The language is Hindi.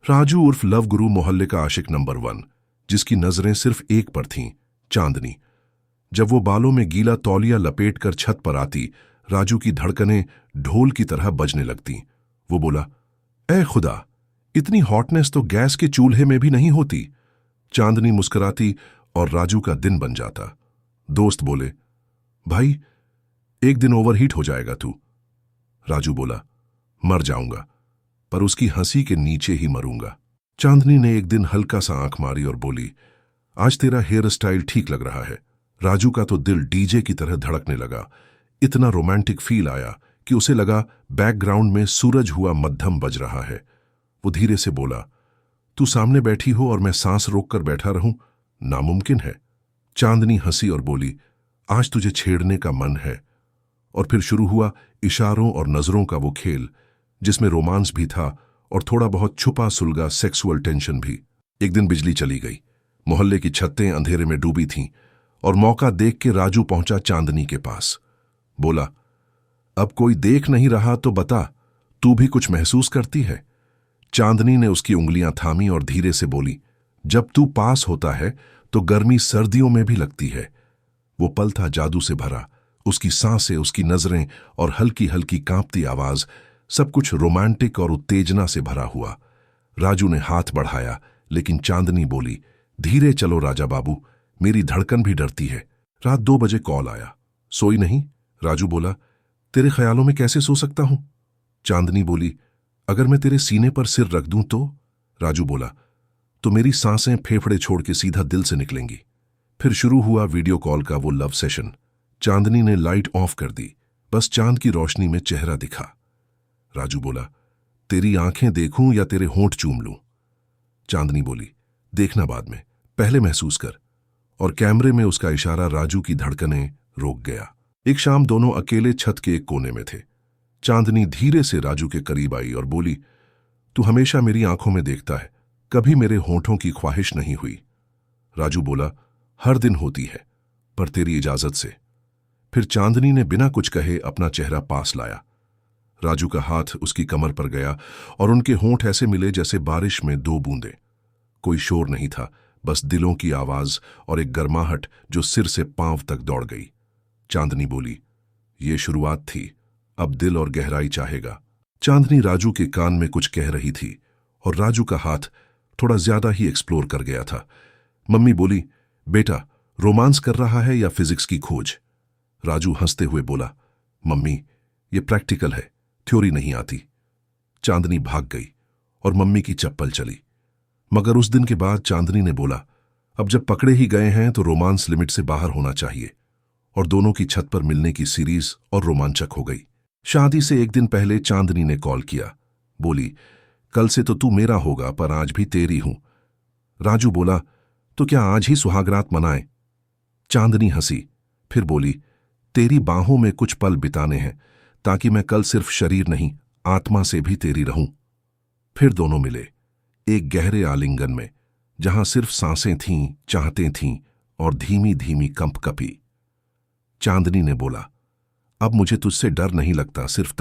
राजू उर्फ लव गुरु मोहल्ले का आशिक नंबर 1, जिसकी नजरें सिर्फ एक पर थीं, चांदनी। जब वो बालों में गीला तौलिया लपेट कर छत पर आती, राजू की धड़कनें ढोल की तरह बजने लगती। वो बोला, ए खुदा, इतनी हॉटनेस तो गैस के चूल्हे में भी नहीं होती। चांदनी मुस्कुराती और राजू का दिन बन जाता। दोस्त बोले, भाई एक दिन ओवरहीट हो जाएगा तू। राजू बोला, मर जाऊंगा, पर उसकी हंसी के नीचे ही मरूंगा। चांदनी ने एक दिन हल्का सा आंख मारी और बोली, आज तेरा हेयर स्टाइल ठीक लग रहा है। राजू का तो दिल डीजे की तरह धड़कने लगा। इतना रोमांटिक फील आया कि उसे लगा बैकग्राउंड में सूरज हुआ मध्यम बज रहा है। वो धीरे से बोला, तू सामने बैठी हो और मैं सांस रोककर बैठा रहूं, नामुमकिन है। चांदनी हंसी और बोली, आज तुझे छेड़ने का मन है। और फिर शुरू हुआ इशारों और नजरों का वो खेल, जिसमें रोमांस भी था और थोड़ा बहुत छुपा सुलगा सेक्सुअल टेंशन भी। एक दिन बिजली चली गई। मोहल्ले की छतें अंधेरे में डूबी थीं और मौका देख के राजू पहुंचा चांदनी के पास। बोला, अब कोई देख नहीं रहा तो बता, तू भी कुछ महसूस करती है? चांदनी ने उसकी उंगलियां थामी और धीरे से बोली, जब तू पास होता है तो गर्मी सर्दियों में भी लगती है। वो पल था जादू से भरा। उसकी सांसें, उसकी नजरें और हल्की हल्की कांपती आवाज, सब कुछ रोमांटिक और उत्तेजना से भरा हुआ। राजू ने हाथ बढ़ाया, लेकिन चांदनी बोली, धीरे चलो राजा बाबू, मेरी धड़कन भी डरती है। रात 2 बजे कॉल आया। सोई नहीं? राजू बोला, तेरे ख्यालों में कैसे सो सकता हूं? चांदनी बोली, अगर मैं तेरे सीने पर सिर रख दूं तो? राजू बोला, तो मेरी सांसें फेफड़े छोड़ के सीधा दिल से निकलेंगी। फिर शुरू हुआ वीडियो कॉल का वो लव सेशन। चांदनी ने लाइट ऑफ कर दी, बस चांद की रोशनी में चेहरा दिखा। राजू बोला, तेरी आंखें देखूं या तेरे होंठ चूम लूं? चांदनी बोली, देखना बाद में, पहले महसूस कर। और कैमरे में उसका इशारा राजू की धड़कनें रोक गया। एक शाम दोनों अकेले छत के एक कोने में थे। चांदनी धीरे से राजू के करीब आई और बोली, तू हमेशा मेरी आंखों में देखता है, कभी मेरे होंठों की ख्वाहिश नहीं हुई। राजू बोला, हर दिन होती है, पर तेरी इजाजत से। फिर चांदनी ने बिना कुछ कहे अपना चेहरा पास लाया। राजू का हाथ उसकी कमर पर गया और उनके होंठ ऐसे मिले जैसे बारिश में 2 बूंदें। कोई शोर नहीं था, बस दिलों की आवाज और एक गर्माहट जो सिर से पांव तक दौड़ गई। चांदनी बोली, ये शुरुआत थी, अब दिल और गहराई चाहेगा। चांदनी राजू के कान में कुछ कह रही थी और राजू का हाथ थोड़ा ज्यादा ही एक्सप्लोर कर गया था। मम्मी बोली, बेटा रोमांस कर रहा है या फिजिक्स की खोज? राजू हंसते हुए बोला, मम्मी ये प्रैक्टिकल है, थ्योरी नहीं आती। चांदनी भाग गई और मम्मी की चप्पल चली। मगर उस दिन के बाद चांदनी ने बोला, अब जब पकड़े ही गए हैं तो रोमांस लिमिट से बाहर होना चाहिए। और दोनों की छत पर मिलने की सीरीज और रोमांचक हो गई। शादी से एक दिन पहले चांदनी ने कॉल किया। बोली, कल से तो तू मेरा होगा, पर आज भी तेरी हूं। राजू बोला, तो क्या आज ही सुहागरात मनाएं? चांदनी हंसी, फिर बोली, तेरी बाहों में कुछ पल बिताने हैं, ताकि मैं कल सिर्फ शरीर नहीं, आत्मा से भी तेरी रहूं। फिर दोनों मिले, एक गहरे आलिंगन में, जहां सिर्फ सांसें थीं, चाहतें थीं और धीमी धीमी कंपकपी। चांदनी ने बोला, अब मुझे तुझसे डर नहीं लगता, सिर्फ